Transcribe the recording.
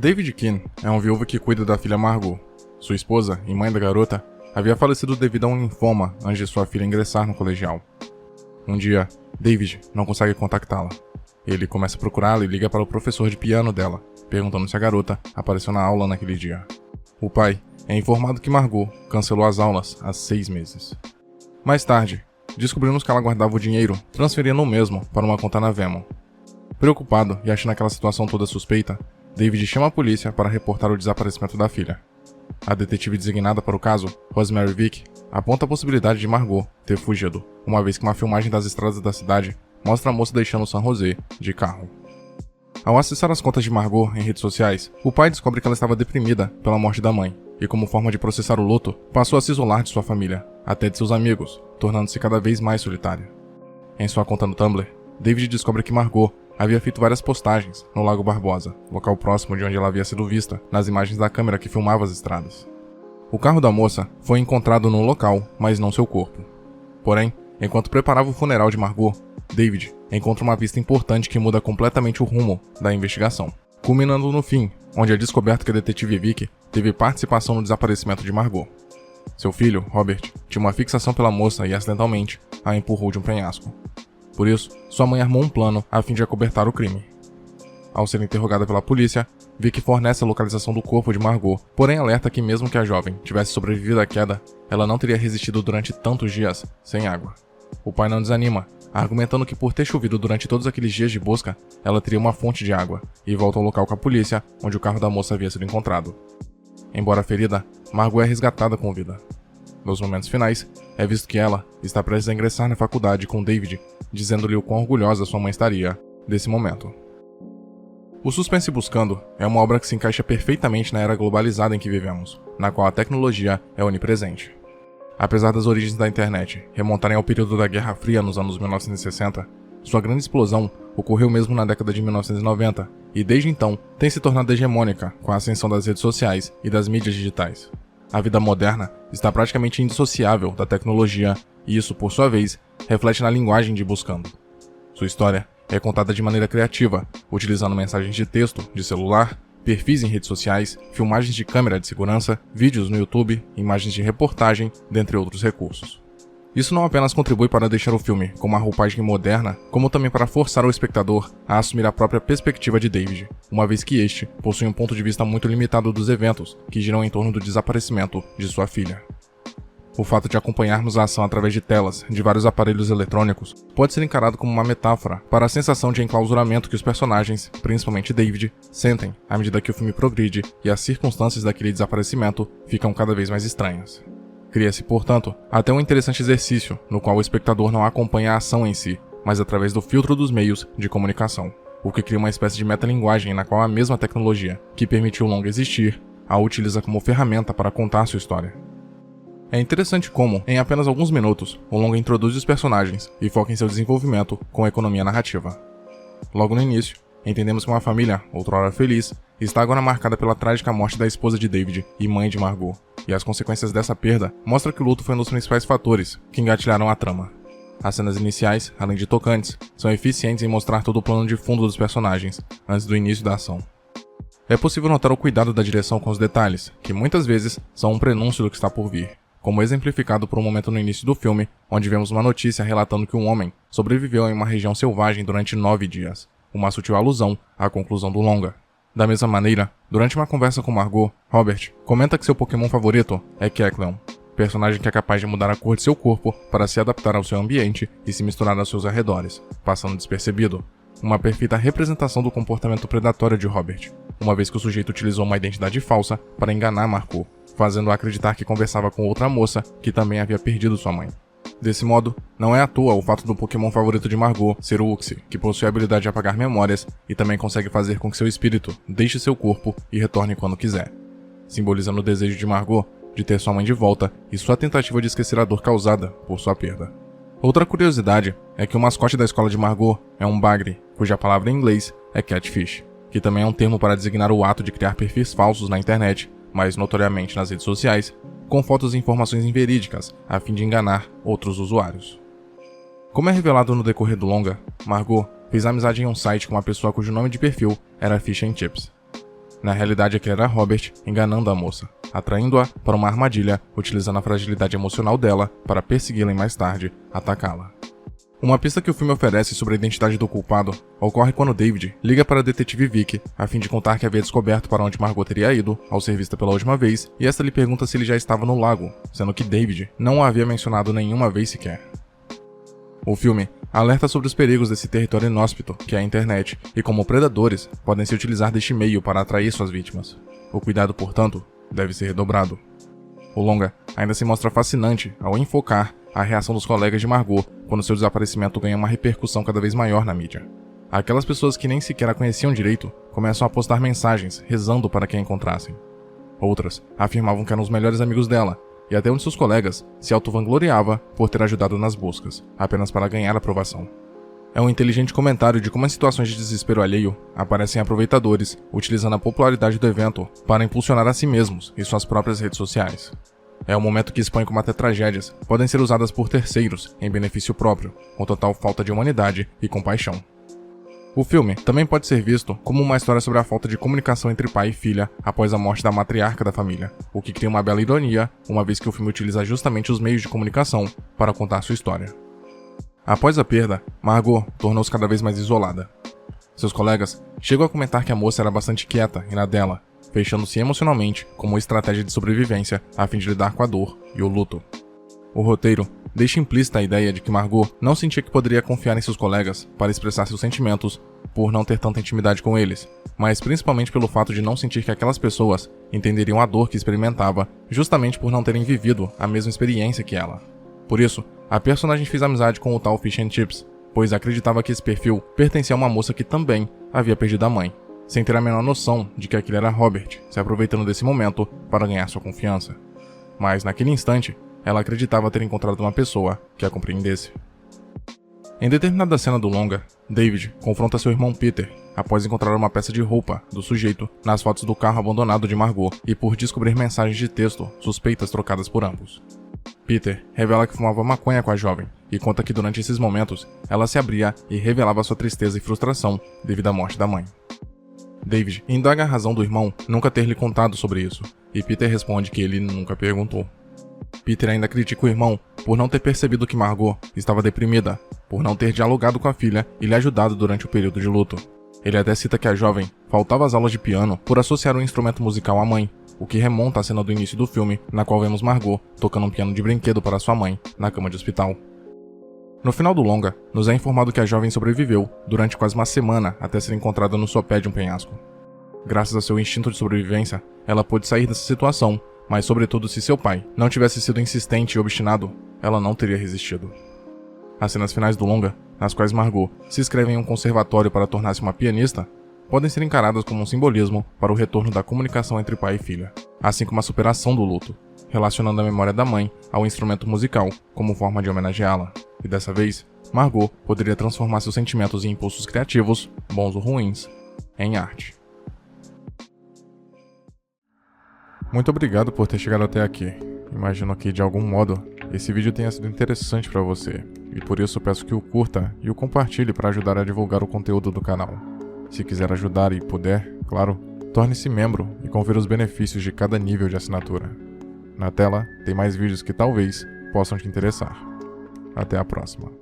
David Keane é um viúvo que cuida da filha Margot. Sua esposa e mãe da garota havia falecido devido a um linfoma antes de sua filha ingressar no colegial. Um dia, David não consegue contactá-la. Ele começa a procurá-la e liga para o professor de piano dela, perguntando se a garota apareceu na aula naquele dia. O pai é informado que Margot cancelou as aulas há 6 meses. Mais tarde, descobrimos que ela guardava o dinheiro, transferindo o mesmo para uma conta na Venmo. Preocupado e achando aquela situação toda suspeita, David chama a polícia para reportar o desaparecimento da filha. A detetive designada para o caso, Rosemary Vick, aponta a possibilidade de Margot ter fugido, uma vez que uma filmagem das estradas da cidade mostra a moça deixando San José de carro. Ao acessar as contas de Margot em redes sociais, o pai descobre que ela estava deprimida pela morte da mãe, e como forma de processar o luto, passou a se isolar de sua família, até de seus amigos, tornando-se cada vez mais solitária. Em sua conta no Tumblr, David descobre que Margot havia feito várias postagens no Lago Barbosa, local próximo de onde ela havia sido vista nas imagens da câmera que filmava as estradas. O carro da moça foi encontrado no local, mas não seu corpo. Porém, enquanto preparava o funeral de Margot, David encontra uma pista importante que muda completamente o rumo da investigação, culminando no fim, onde é descoberto que a detetive Vick teve participação no desaparecimento de Margot. Seu filho, Robert, tinha uma fixação pela moça e acidentalmente a empurrou de um penhasco. Por isso, sua mãe armou um plano a fim de acobertar o crime. Ao ser interrogada pela polícia, Vick fornece a localização do corpo de Margot, porém alerta que mesmo que a jovem tivesse sobrevivido à queda, ela não teria resistido durante tantos dias sem água. O pai não desanima, argumentando que por ter chovido durante todos aqueles dias de busca, ela teria uma fonte de água, e volta ao local com a polícia, onde o carro da moça havia sido encontrado. Embora ferida, Margot é resgatada com vida. Nos momentos finais, é visto que ela está prestes a ingressar na faculdade com David, dizendo-lhe o quão orgulhosa sua mãe estaria desse momento. O Suspense Buscando é uma obra que se encaixa perfeitamente na era globalizada em que vivemos, na qual a tecnologia é onipresente. Apesar das origens da internet remontarem ao período da Guerra Fria nos anos 1960, sua grande explosão ocorreu mesmo na década de 1990 e desde então tem se tornado hegemônica com a ascensão das redes sociais e das mídias digitais. A vida moderna está praticamente indissociável da tecnologia e isso, por sua vez, reflete na linguagem de Buscando. Sua história é contada de maneira criativa, utilizando mensagens de texto de celular, perfis em redes sociais, filmagens de câmera de segurança, vídeos no YouTube, imagens de reportagem, dentre outros recursos. Isso não apenas contribui para deixar o filme com uma roupagem moderna, como também para forçar o espectador a assumir a própria perspectiva de David, uma vez que este possui um ponto de vista muito limitado dos eventos que giram em torno do desaparecimento de sua filha. O fato de acompanharmos a ação através de telas de vários aparelhos eletrônicos pode ser encarado como uma metáfora para a sensação de enclausuramento que os personagens, principalmente David, sentem à medida que o filme progride e as circunstâncias daquele desaparecimento ficam cada vez mais estranhas. Cria-se, portanto, até um interessante exercício no qual o espectador não acompanha a ação em si, mas através do filtro dos meios de comunicação, o que cria uma espécie de metalinguagem na qual a mesma tecnologia, que permitiu o longa existir, a utiliza como ferramenta para contar sua história. É interessante como, em apenas alguns minutos, o longa introduz os personagens e foca em seu desenvolvimento com a economia narrativa. Logo no início, entendemos que uma família, outrora feliz, está agora marcada pela trágica morte da esposa de David e mãe de Margot, e as consequências dessa perda mostram que o luto foi um dos principais fatores que engatilharam a trama. As cenas iniciais, além de tocantes, são eficientes em mostrar todo o plano de fundo dos personagens, antes do início da ação. É possível notar o cuidado da direção com os detalhes, que muitas vezes são um prenúncio do que está por vir, como exemplificado por um momento no início do filme, onde vemos uma notícia relatando que um homem sobreviveu em uma região selvagem durante 9 dias, uma sutil alusão à conclusão do longa. Da mesma maneira, durante uma conversa com Margot, Robert comenta que seu Pokémon favorito é Kecleon, personagem que é capaz de mudar a cor de seu corpo para se adaptar ao seu ambiente e se misturar aos seus arredores, passando despercebido. Uma perfeita representação do comportamento predatório de Robert, uma vez que o sujeito utilizou uma identidade falsa para enganar Margot, fazendo-a acreditar que conversava com outra moça que também havia perdido sua mãe. Desse modo, não é à toa o fato do Pokémon favorito de Margot ser o Uxie, que possui a habilidade de apagar memórias e também consegue fazer com que seu espírito deixe seu corpo e retorne quando quiser, simbolizando o desejo de Margot de ter sua mãe de volta e sua tentativa de esquecer a dor causada por sua perda. Outra curiosidade é que o mascote da escola de Margot é um bagre, cuja palavra em inglês é catfish, que também é um termo para designar o ato de criar perfis falsos na internet, mais notoriamente nas redes sociais, com fotos e informações inverídicas, a fim de enganar outros usuários. Como é revelado no decorrer do longa, Margot fez amizade em um site com uma pessoa cujo nome de perfil era Fish and Chips. Na realidade, aquele era Robert enganando a moça, atraindo-a para uma armadilha, utilizando a fragilidade emocional dela para persegui-la e mais tarde atacá-la. Uma pista que o filme oferece sobre a identidade do culpado ocorre quando David liga para a detetive Vicky a fim de contar que havia descoberto para onde Margot teria ido ao ser vista pela última vez, e esta lhe pergunta se ele já estava no lago, sendo que David não o havia mencionado nenhuma vez sequer. O filme alerta sobre os perigos desse território inóspito, que é a internet, e como predadores podem se utilizar deste meio para atrair suas vítimas. O cuidado, portanto, deve ser redobrado. O longa ainda se mostra fascinante ao enfocar a reação dos colegas de Margot quando seu desaparecimento ganha uma repercussão cada vez maior na mídia. Aquelas pessoas que nem sequer a conheciam direito começam a postar mensagens rezando para que a encontrassem. Outras afirmavam que eram os melhores amigos dela, e até um de seus colegas se auto-vangloriava por ter ajudado nas buscas, apenas para ganhar aprovação. É um inteligente comentário de como em situações de desespero alheio aparecem aproveitadores utilizando a popularidade do evento para impulsionar a si mesmos e suas próprias redes sociais. É um momento que expõe como até tragédias podem ser usadas por terceiros em benefício próprio, com total falta de humanidade e compaixão. O filme também pode ser visto como uma história sobre a falta de comunicação entre pai e filha após a morte da matriarca da família, o que cria uma bela ironia, uma vez que o filme utiliza justamente os meios de comunicação para contar sua história. Após a perda, Margot tornou-se cada vez mais isolada. Seus colegas chegam a comentar que a moça era bastante quieta e na dela, fechando-se emocionalmente como uma estratégia de sobrevivência a fim de lidar com a dor e o luto. O roteiro deixa implícita a ideia de que Margot não sentia que poderia confiar em seus colegas para expressar seus sentimentos por não ter tanta intimidade com eles, mas principalmente pelo fato de não sentir que aquelas pessoas entenderiam a dor que experimentava justamente por não terem vivido a mesma experiência que ela. Por isso, a personagem fez amizade com o tal Fish and Chips, pois acreditava que esse perfil pertencia a uma moça que também havia perdido a mãe, sem ter a menor noção de que aquele era Robert, se aproveitando desse momento para ganhar sua confiança. Mas, naquele instante, ela acreditava ter encontrado uma pessoa que a compreendesse. Em determinada cena do longa, David confronta seu irmão Peter após encontrar uma peça de roupa do sujeito nas fotos do carro abandonado de Margot e por descobrir mensagens de texto suspeitas trocadas por ambos. Peter revela que fumava maconha com a jovem e conta que durante esses momentos ela se abria e revelava sua tristeza e frustração devido à morte da mãe. David indaga a razão do irmão nunca ter lhe contado sobre isso, e Peter responde que ele nunca perguntou. Peter ainda critica o irmão por não ter percebido que Margot estava deprimida, por não ter dialogado com a filha e lhe ajudado durante o período de luto. Ele até cita que a jovem faltava às aulas de piano por associar um instrumento musical à mãe, o que remonta à cena do início do filme, na qual vemos Margot tocando um piano de brinquedo para sua mãe na cama de hospital. No final do longa, nos é informado que a jovem sobreviveu durante quase uma semana até ser encontrada no sopé de um penhasco. Graças ao seu instinto de sobrevivência, ela pôde sair dessa situação, mas sobretudo se seu pai não tivesse sido insistente e obstinado, ela não teria resistido. As cenas finais do longa, nas quais Margot se inscreve em um conservatório para tornar-se uma pianista, podem ser encaradas como um simbolismo para o retorno da comunicação entre pai e filha, assim como a superação do luto, relacionando a memória da mãe ao instrumento musical como forma de homenageá-la. E dessa vez, Margot poderia transformar seus sentimentos e impulsos criativos, bons ou ruins, em arte. Muito obrigado por ter chegado até aqui. Imagino que, de algum modo, esse vídeo tenha sido interessante para você, e por isso peço que o curta e o compartilhe para ajudar a divulgar o conteúdo do canal. Se quiser ajudar e puder, claro, torne-se membro e confira os benefícios de cada nível de assinatura. Na tela tem mais vídeos que talvez possam te interessar. Até a próxima.